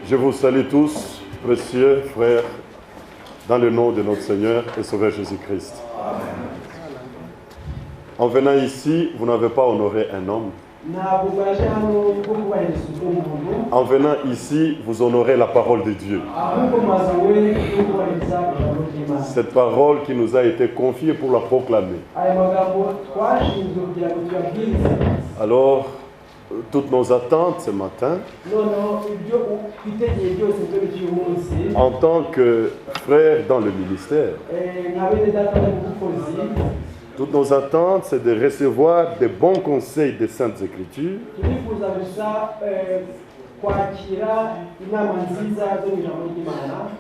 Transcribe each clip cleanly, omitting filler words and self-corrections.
Je vous salue tous, précieux frères, dans le nom de notre Seigneur et Sauveur Jésus-Christ. En venant ici, vous n'avez pas honoré un homme. En venant ici, vous honorez la parole de Dieu. Cette parole qui nous a été confiée pour la proclamer. Alors, toutes nos attentes ce matin, en tant que frères dans le ministère, toutes nos attentes, c'est de recevoir des bons conseils des Saintes Écritures,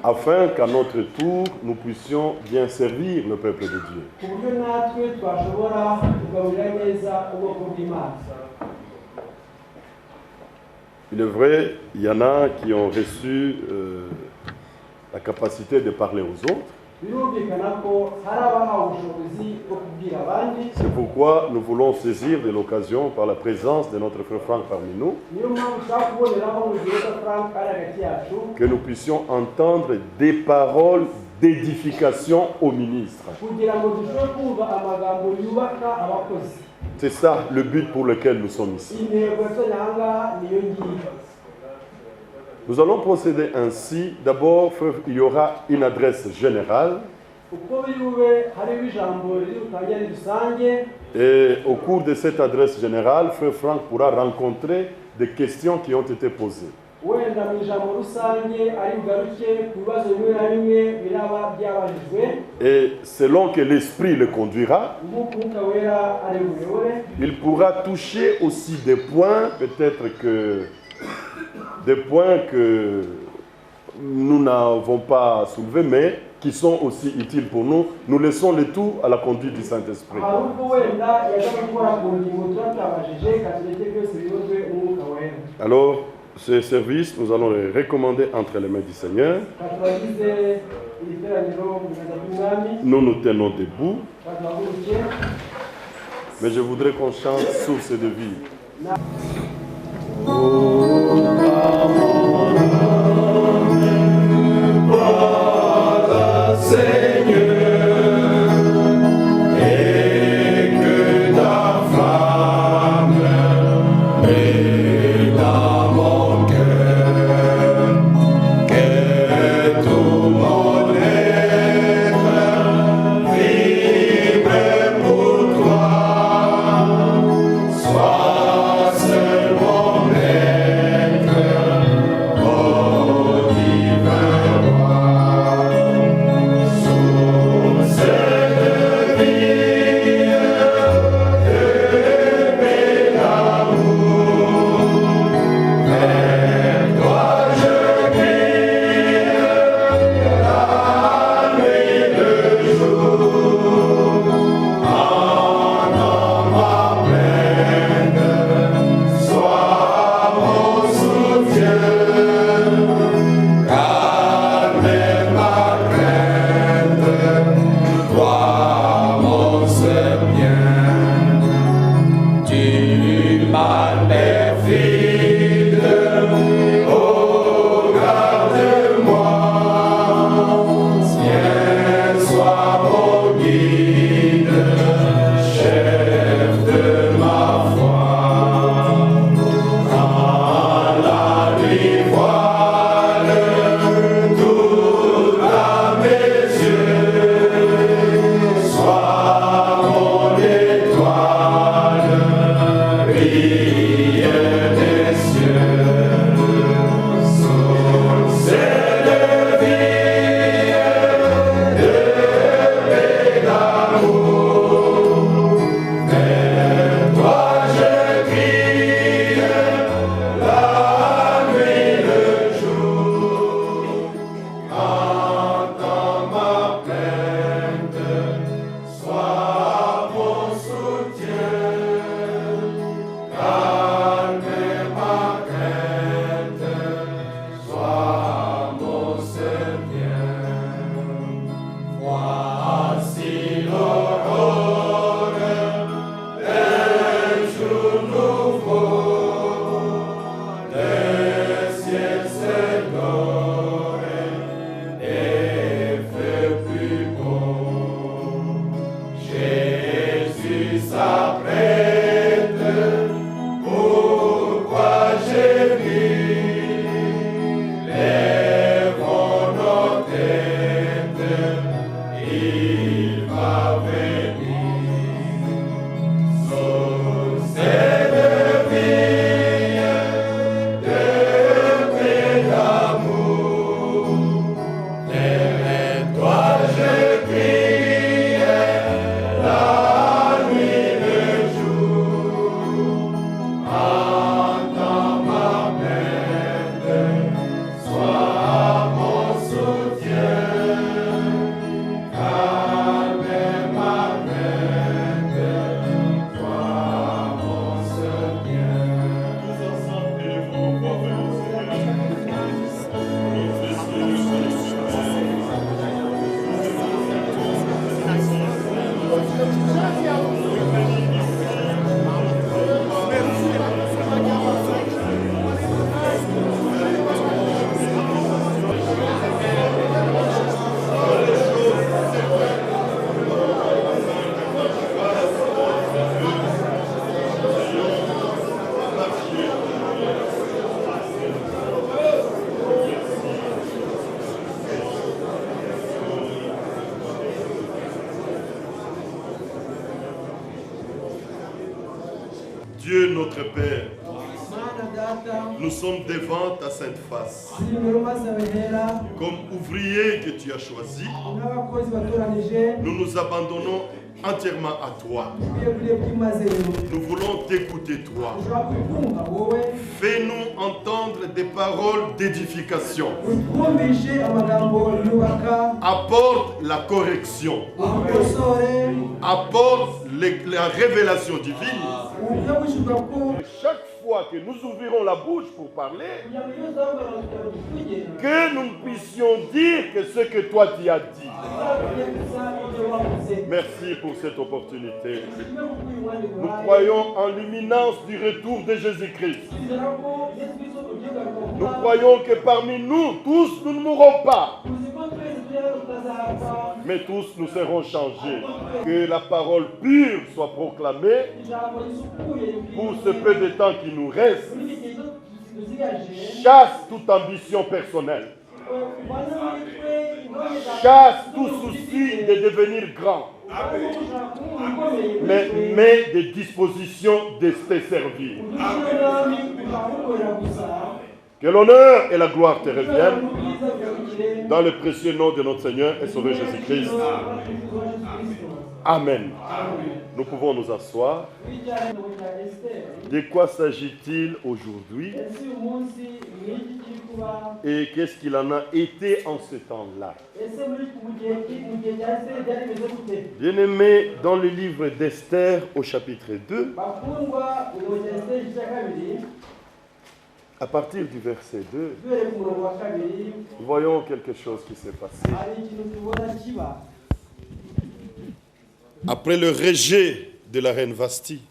afin qu'à notre tour, nous puissions bien servir le peuple de Dieu. Il est vrai, il y en a qui ont reçu la capacité de parler aux autres. C'est pourquoi nous voulons saisir de l'occasion par la présence de notre frère Franck parmi nous, que nous puissions entendre des paroles d'édification au ministre. C'est ça le but pour lequel nous sommes ici. Nous allons procéder ainsi. D'abord, il y aura une adresse générale. Et au cours de cette adresse générale, frère Franck pourra rencontrer des questions qui ont été posées. Et selon que l'Esprit le conduira, il pourra toucher aussi des points, peut-être que des points que nous n'avons pas soulevés, mais qui sont aussi utiles pour nous. Nous laissons le tout à la conduite du Saint-Esprit. Alors, ce service, nous allons le recommander entre les mains du Seigneur. Nous nous tenons debout. Mais je voudrais qu'on chante Source de vie. Ah notre Père, nous sommes devant ta sainte face. Comme ouvriers que tu as choisis, nous nous abandonnons entièrement à toi. Nous voulons t'écouter toi. Fais-nous entendre des paroles d'édification. Apporte la correction. Apporte la révélation divine. Chaque fois que nous ouvrirons la bouche pour parler, que nous puissions dire que ce que toi tu as dit. Merci pour cette opportunité. Nous croyons en l'imminence du retour de Jésus-Christ. Nous croyons que parmi nous, tous, nous ne mourrons pas. Mais tous nous serons changés. Que la parole pure soit proclamée pour ce peu de temps qui nous reste. Chasse toute ambition personnelle. Chasse tout souci de devenir grand. Mais des dispositions de te servir. Que l'honneur et la gloire te reviennent dans le précieux nom de notre Seigneur et Sauveur Jésus-Christ. Amen. Nous pouvons nous asseoir. De quoi s'agit-il aujourd'hui? Et qu'est-ce qu'il en a été en ce temps-là? Bien-aimés, dans le livre d'Esther au chapitre 2, à partir du verset 2, voyons quelque chose qui s'est passé. Après le rejet de la reine Vasti,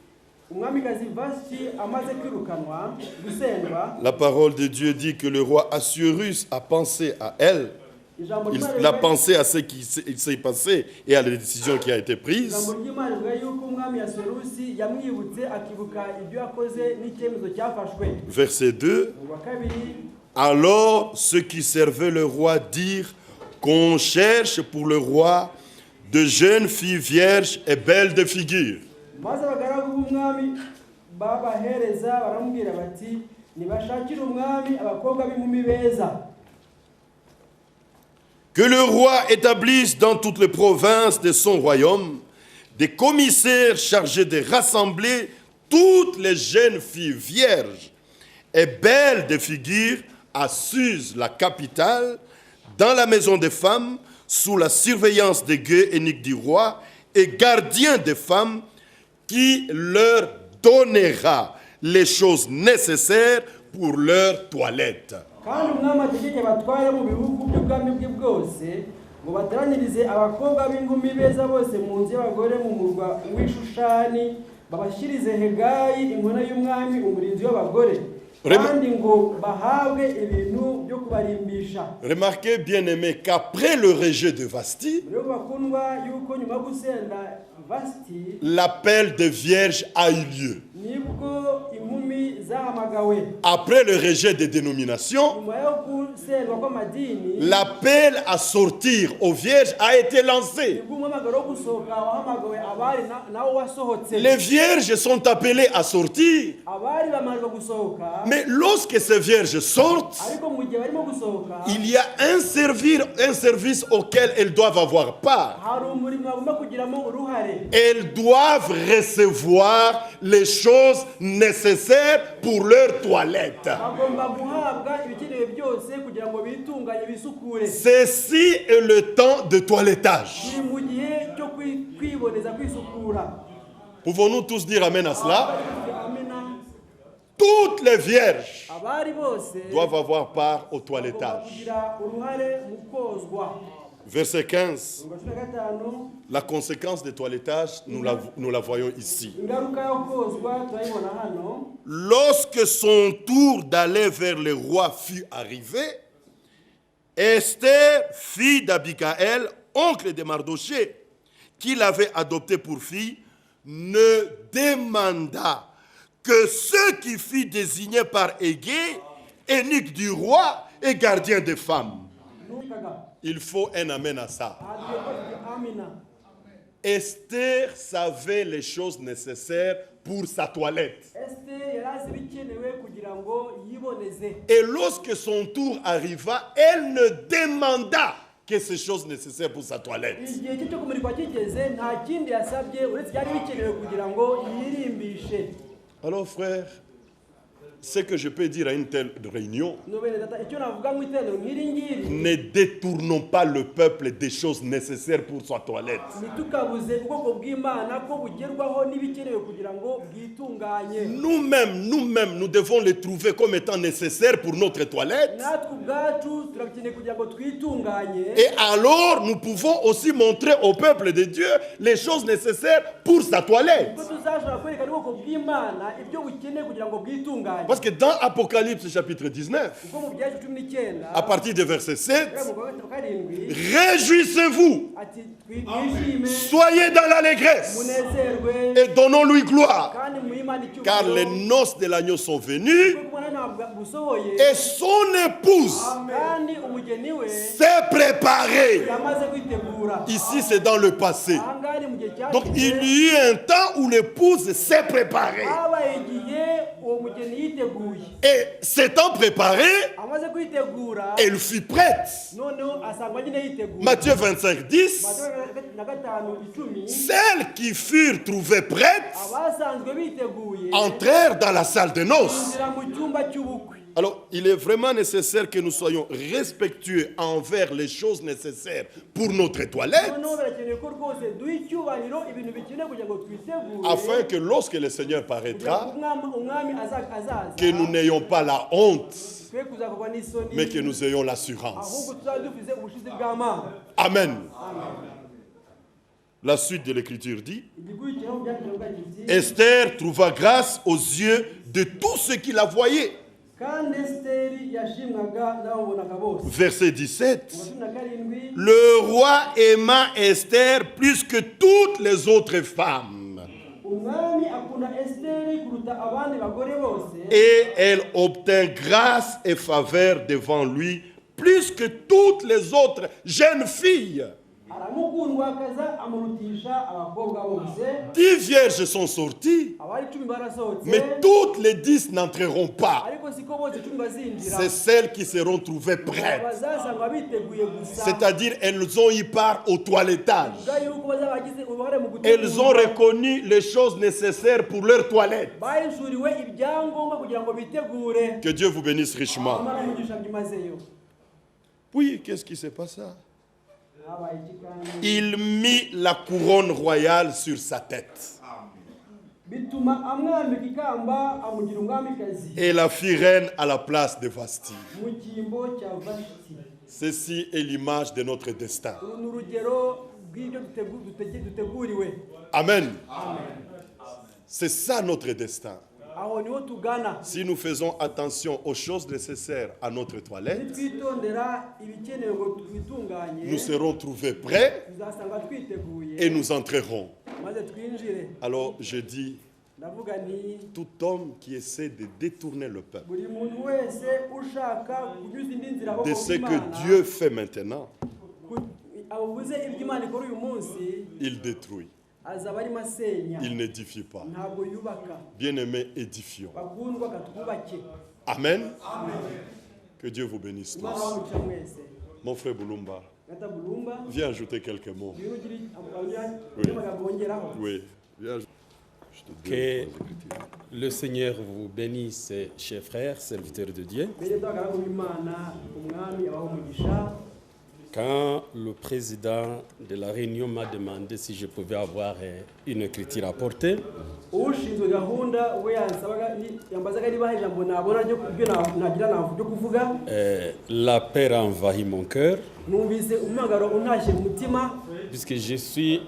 la parole de Dieu dit que le roi Assuérus a pensé à elle. Il a pensé à ce qui s'est passé et à la décision qui a été prise. Verset 2. Alors ceux qui servaient le roi dirent qu'on cherche pour le roi de jeunes filles vierges et belles de figure. Que le roi établisse dans toutes les provinces de son royaume des commissaires chargés de rassembler toutes les jeunes filles vierges et belles de figure à Suse, la capitale, dans la maison des femmes, sous la surveillance des gueux eunuques du roi et gardiens des femmes, qui leur donnera les choses nécessaires pour leur toilette. Kandi umwami ategeke batware mu bihugu by'ubwami bwe bwose ngo bateranirize abakobwa b'inkumi beza bose mu nzu y'abagore mu murwa w'Ishushani, babashyirize Hegayi inkona y'umwami umurinzi w'abagore, kandi ngo bahabwe ibintu byo kubarimbisha. Remarquez bien aimé qu'après le rejet de Vasti, l'appel de vierge a eu lieu. Après le rejet des dénominations, l'appel à sortir aux vierges a été lancé. Les vierges sont appelées à sortir. Mais lorsque ces vierges sortent, il y a un service auquel elles doivent avoir part. Elles doivent recevoir les choses nécessaires pour leur toilette. Ceci est le temps de toilettage. Pouvons-nous tous dire amen à cela? Toutes les vierges doivent avoir part au toilettage. Verset 15. La conséquence du toilettage, nous la voyons ici. Lorsque son tour d'aller vers le roi fut arrivé, Esther, fille d'Abigaël, oncle de Mardoché, qui l'avait adopté pour fille, ne demanda que ceux qui furent désignés par Hégé, eunuque du roi et gardien des femmes. Il faut un amen à ça. Esther savait les choses nécessaires pour sa toilette. Et lorsque son tour arriva, elle ne demanda que ces choses nécessaires pour sa toilette. igihe cye cyo kumurikwa kigeze nta kindi yasabye uretse byari bikenewe kugira ngo yirimbishe. Alors frère, ce que je peux dire à une telle réunion, ne détournons pas le peuple des choses nécessaires pour sa toilette. Nous-mêmes, nous devons les trouver comme étant nécessaires pour notre toilette. Et alors, nous pouvons aussi montrer au peuple de Dieu les choses nécessaires pour sa toilette. Parce que dans Apocalypse chapitre 19, à partir du verset 7, réjouissez-vous, soyez dans l'allégresse et donnons-lui gloire, car les noces de l'agneau sont venues et son épouse s'est préparée. Ici, c'est dans le passé. Donc, il y eut un temps où l'épouse s'est préparée. Et s'étant préparée, elle fut prête. Matthieu 25, 10. Celles qui furent trouvées prêtes entrèrent dans la salle de noces. Alors, il est vraiment nécessaire que nous soyons respectueux envers les choses nécessaires pour notre toilette, afin que lorsque le Seigneur paraîtra, que nous n'ayons pas la honte, mais que nous ayons l'assurance. Amen. La suite de l'écriture dit, Esther trouva grâce aux yeux de tous ceux qui la voyaient. Verset 17. Le roi aima Esther plus que toutes les autres femmes. Et elle obtint grâce et faveur devant lui plus que toutes les autres jeunes filles. 10 vierges sont sorties, mais toutes les 10 n'entreront pas. C'est celles qui seront trouvées prêtes. C'est-à-dire, elles ont eu part au toilettage. Elles ont reconnu les choses nécessaires pour leur toilette. Que Dieu vous bénisse richement. Oui, qu'est-ce qui s'est passé? Il mit la couronne royale sur sa tête et la fit reine à la place de Vasti. Ceci est l'image de notre destin. Amen. C'est ça notre destin. Si nous faisons attention aux choses nécessaires à notre toilette, nous serons trouvés prêts et nous entrerons. Alors je dis, tout homme qui essaie de détourner le peuple de ce que Dieu fait maintenant, il détruit. Il n'édifie pas. Bien-aimés, édifions. Amen. Que Dieu vous bénisse tous. Mon frère Boulumba, viens ajouter quelques mots. Oui. Viens. Que le Seigneur vous bénisse, chers frères, serviteurs de Dieu. Quand le président de la réunion m'a demandé si je pouvais avoir une écriture à porter, la peur a envahi mon cœur, puisque je suis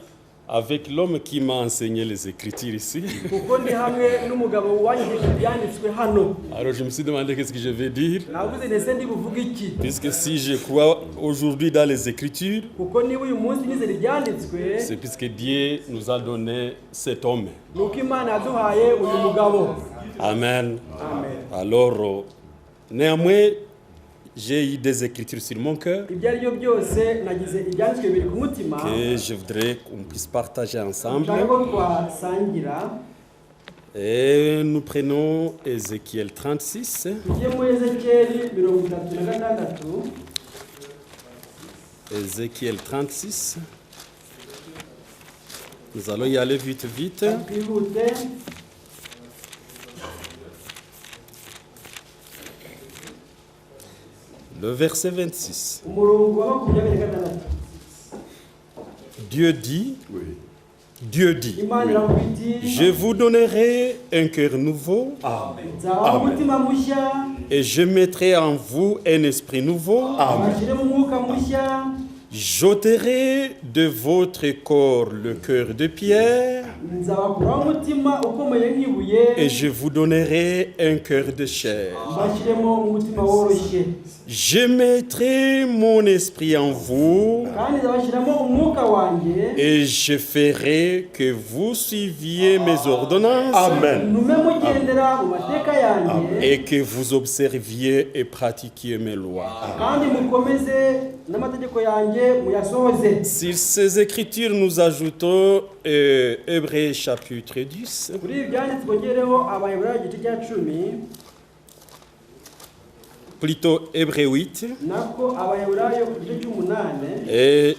avec l'homme qui m'a enseigné les Écritures ici. Alors je me suis demandé qu'est-ce que je vais dire. Puisque si je crois aujourd'hui dans les Écritures, c'est puisque Dieu nous a donné cet homme. Amen. Alors, néanmoins, j'ai eu des écritures sur mon cœur que je voudrais qu'on puisse partager ensemble. Et nous prenons Ézéchiel 36. Ézéchiel 36. Nous allons y aller vite, vite. Le verset 26. Dieu dit, je vous donnerai un cœur nouveau. Et je mettrai en vous un esprit nouveau. J'ôterai de votre corps le cœur de pierre et je vous donnerai un cœur de chair. Je mettrai mon esprit en vous et je ferai que vous suiviez mes ordonnances. Amen. Et que vous observiez et pratiquiez mes lois. Sur ces écritures, nous ajoutons Hébreux chapitre 10. Plutôt Hébreux 8. Et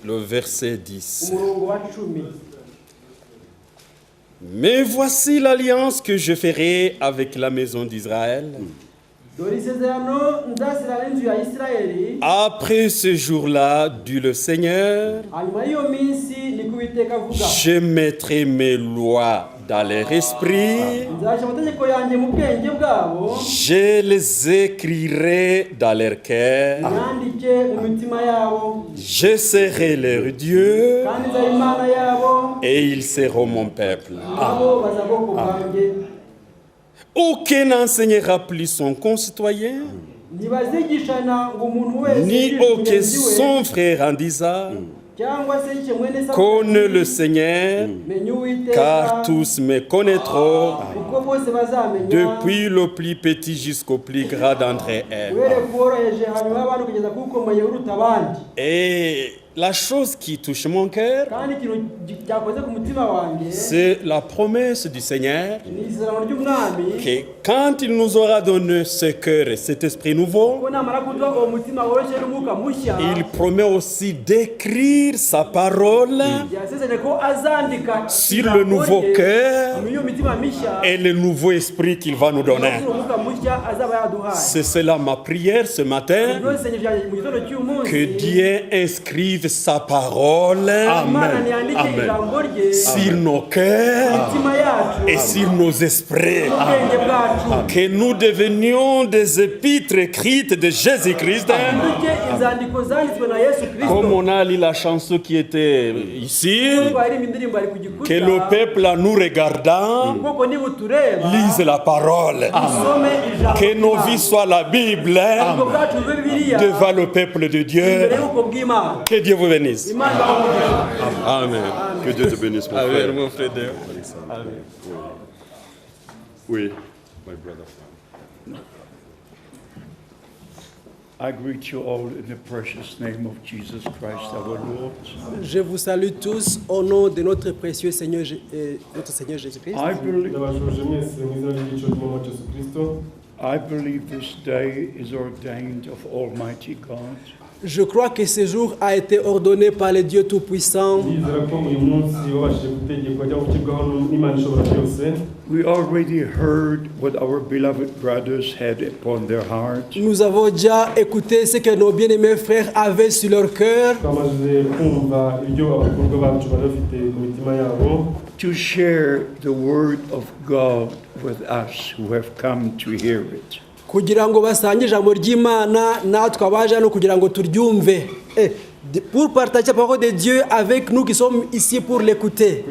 le verset 10. Mais voici l'alliance que je ferai avec la maison d'Israël. Après ce jour-là, dit le Seigneur, je mettrai mes lois dans leur esprit, je les écrirai dans leur cœur, je serai leur Dieu et ils seront mon peuple. Aucun n'enseignera plus son concitoyen, ni aucun son frère en disant, connais le Seigneur, car tous me connaîtront, depuis le plus petit jusqu'au plus grand d'entre eux. Et la chose qui touche mon cœur, c'est la promesse du Seigneur que quand il nous aura donné ce cœur et cet esprit nouveau, il promet aussi d'écrire sa parole sur le nouveau cœur et le nouveau esprit qu'il va nous donner. C'est cela ma prière ce matin, que Dieu inscrive sa parole sur nos cœurs et sur nos esprits. Que nous devenions des épîtres écrites de Jésus-Christ. Comme on a lu la chanson qui était ici, que le peuple en nous regardant lise la parole. Que nos vies soient la Bible devant le peuple de Dieu. Que Dieu vous bénisse. Amen. Que Dieu te bénisse, mon frère. Amen, mon frère. Amen. Oui, my brother. I greet you all in the precious name of Jesus Christ our Lord. Je vous salue tous au nom de notre précieux Seigneur, notre Seigneur Jésus-Christ. I believe this day is ordained of Almighty God. Je crois que ce jour a été ordonné par le Dieu Tout-Puissant. We already heard what our beloved brothers had upon their hearts. Nous avons déjà écouté ce que nos bien-aimés frères avaient sur leur cœur. To share the word of God with us who have come to hear it. Kugira ngo basange ijambo ry'Imana natwe abaje hano kugira ngo turyumve. Pour partager la parole de Dieu avec nous qui sommes ici pour l'écouter.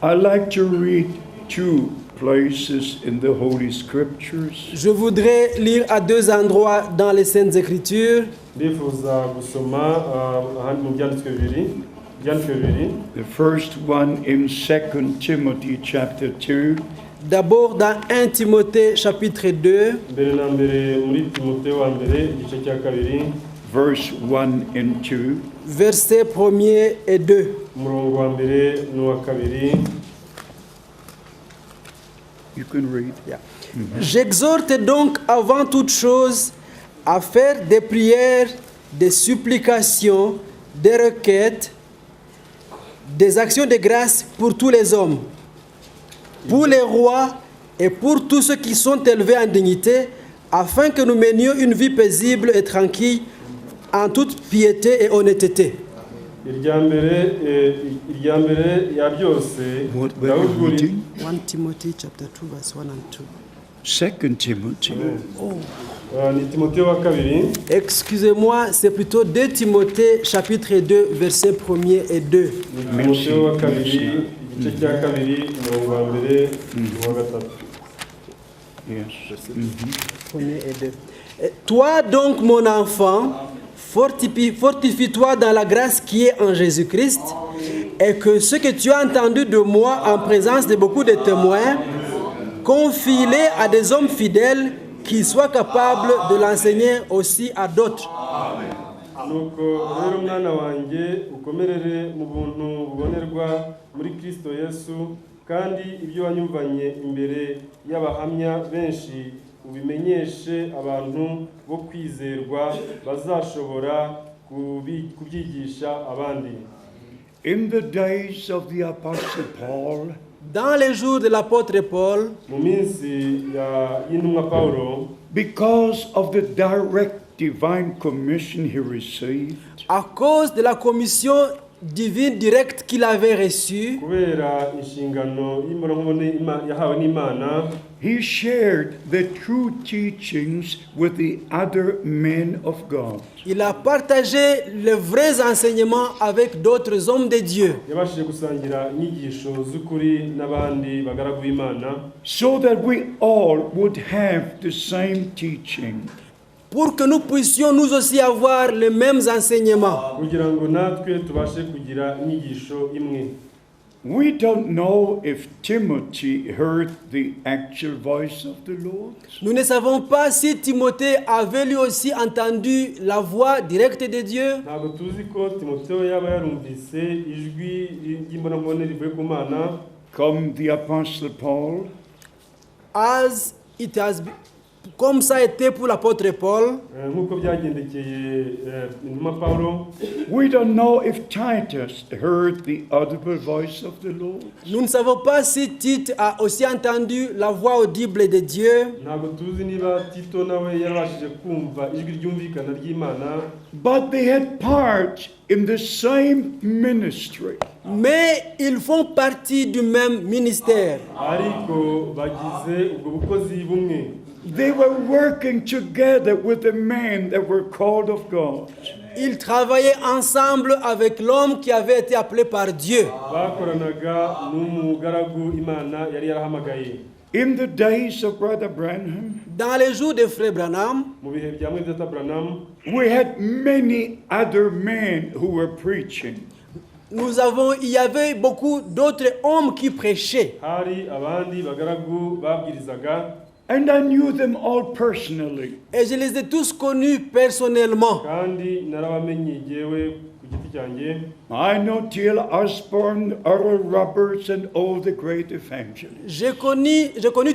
I like to read two places in the Holy Scriptures. Je voudrais lire à deux endroits dans les Saintes Écritures. The first one in 2 Timothy chapter 2. D'abord dans 1 Timothée chapitre 2. Verse 1 and 2. Versets 1er et 2. umurongo wa mbere n'uwa kabiri. You can read. Yeah. J'exhorte donc avant toute chose à faire des prières, des supplications, des requêtes, des actions de grâce pour tous les hommes, pour les rois et pour tous ceux qui sont élevés en dignité, afin que nous menions une vie paisible et tranquille en toute piété et honnêteté. irya mbere ya byose What were you reading? 1 Timothy chapter 2 verse 1 and 2. 2 Timothy. ni Timotheo wa kabiri. Excusez-moi, c'est plutôt 2 Timothée chapitre 2 versets 1er et 2. Ni Timotheo wa kabiri igice cya kabiri umurongo wa mbere n'uwa gatatu. Yes. 1er et 2. Toi donc mon enfant, fortifie-toi dans la grâce qui est en Jésus-Christ, et que ce que tu as entendu de moi en présence de beaucoup de témoins, confie-les à des hommes fidèles qui soient capables de l'enseigner aussi à d'autres. Nuko rero mwana wanjye ukomerere mu buntu bubonerwa muri Kristo Yesu, kandi ibyo wanyumvanye imbere y'abahamya benshi ubimenyeshe abantu bo kwizerwa bazashobora kubyigisha abandi. In the days of the Apostle Paul, dans les jours de l'apôtre Paul, mu minsi y'intumwa Paulo, because of the direct divine commission he received, à cause de la commission divine directe qu'il avait reçue, kubera inshingano y'imbonankubone yahawe n'Imana, he shared the true teachings with the other men of God. il a partagé les vrais enseignements avec d'autres hommes de Dieu. yabashije gusangira inyigisho z'ukuri n'abandi bagaragu b'Imana, So that we all would have the same teaching. Pour que nous puissions nous aussi avoir les mêmes enseignements. kugira ngo natwe tubashe kugira inyigisho imwe. We don't know if Timothy heard the actual voice of the Lord. Nous ne savons pas si Timothée avait lui aussi entendu la voix directe de Dieu. Ntabwo tuzi ko Timotheo yaba yarumvise ijwi ry'imbonankubone rivuye ku Mana, Comme the Apostle Paul, comme ça a été pour l'apôtre Paul. nk'uko byagendekeye intumwa Paulo. we don't know if Titus heard the audible voice of the Lord. Nous ne savons pas si Tite a aussi entendu la voix audible de Dieu. Ntabwo tuzi niba Tito nawe yarabashije kumva ijwi ryumvikana ry'Imana. But they had part in the same ministry. Mais ils font partie du même ministère. Ariko bagize ubwo bukozi bumwe. They were working together with the men that were called of God. Ils travaillaient ensemble avec l'homme qui avait été appelé par Dieu. Bakoranaga n'umugaragu Imana yari yarahamagaye. In the days of Brother Branham, dans les jours de Frère Branham, mu bihe bya Mwidata Branham, we had many other men who were preaching. il y avait beaucoup d'autres hommes qui prêchaient. hari abandi bagaragu babwirizaga. And I knew them all personally. Et je les ai tous connus personnellement. Kandi narabamenye jewe ku giti cyanjye. I know T.L. Osborne, Oral Roberts, and all the great evangelists. J'ai connu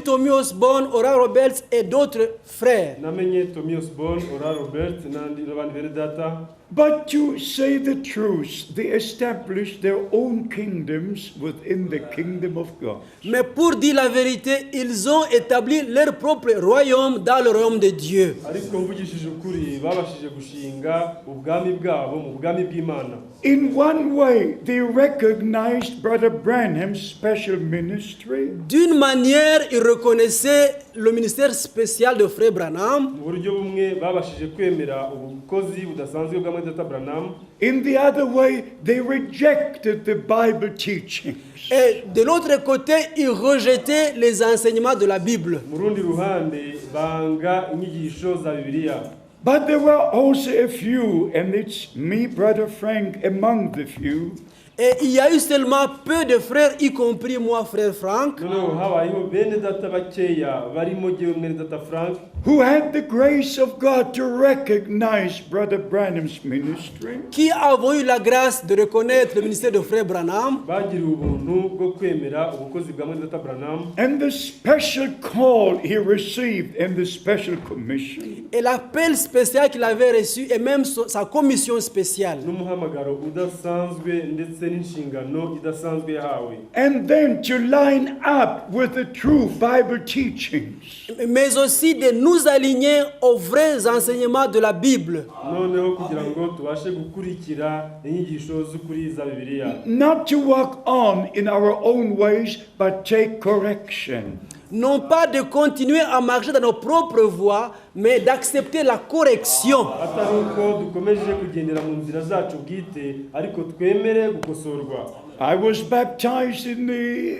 Tommy Osborne, Oral Roberts et d'autres frères. Namenye Tommy Osborne, Oral Roberts n'abandi bene data. But to say the truth, they established their own kingdoms within the kingdom of God. Mais pour dire la vérité, ils ont établi leur propre royaume dans le royaume de Dieu. Ariko mvugishije ukuri babashije gushinga ubwami bwabo mu bwami bw'Imana. In one way, they recognized Brother Branham's special ministry. D'une manière, ils reconnaissaient le ministère spécial de Frère Branham. Mu buryo bumwe babashije kwemera ubukozi budasanzwe bwa Mwidata Branham. In the other way, they rejected the Bible teachings. Et de l'autre côté, ils rejetaient les enseignements de la Bible. Mu rundi ruhande banga inyigisho za Bibiliya. But there were also a few, and it's me, Brother Frank, among the few. Et il y a eu seulement peu de frères, y compris moi, frère Frank, noneho habayeho bene data bakeya barimo jyewe mwene data Frank, who had the grace of God to recognize Brother Branham's ministry qui avons eu la grâce de reconnaître le ministère de frère Branham bagiriwe ubuntu bwo kwemera ubukozi bwa mwene data Branham and the special call he received and the special commission. et l'appel spécial qu'il avait reçu et même sa commission spéciale. n'umuhamagaro udasanzwe ndetse n'inshingano idasanzwe yahawe, And then to line up with the true Bible teachings. Mais aussi de nous aligner aux vrais enseignements de la Bible. noneho kugira ngo tubashe gukurikira inyigisho z'ukuri za Bibiliya, Not to walk on in our own ways, but take correction. Non pas de continuer à marcher dans nos propres voies, mais d'accepter la correction. atari uko dukomeje kugendera mu nzira zacu bwite, ariko twemere gukosorwa. I was baptized in the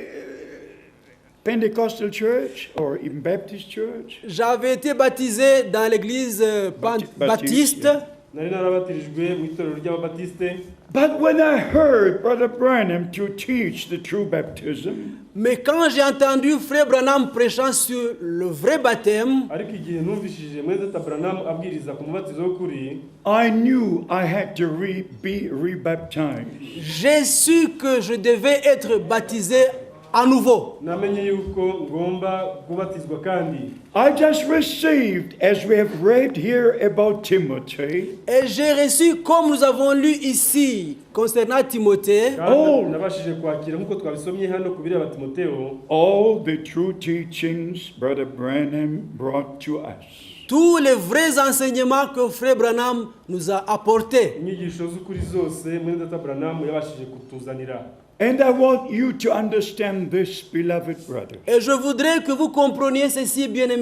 Pentecostal church or in Baptist church. J'avais été baptisé dans l'église baptiste. Nari narabatirijwe mu itorero ry'ababatiste, But when I heard Brother Branham to teach the true baptism, Mais quand j'ai entendu frère Branham prêchant sur le vrai baptême, ariko igihe numvishije mwene data Branham abwiriza ku mubatizo w'ukuri, I knew I had to be rebaptized. j'ai su que je devais être baptisé à nouveau. namenye yuko ngomba kubatizwa kandi I just received, as we have read here about Timothy, Et j'ai reçu, comme nous avons lu ici, concernant Timothée, kandi nabashije kwakira nk'uko twabisomye hano ku bireba Timoteyo, all the true teachings Brother Branham brought to us. tous les vrais enseignements que frère Branham nous a apportés. inyigisho z'ukuri zose mwene data Branham yabashije kutuzanira. And I want you to understand this, beloved brother. Et je voudrais que vous compreniez ceci, bien-aimés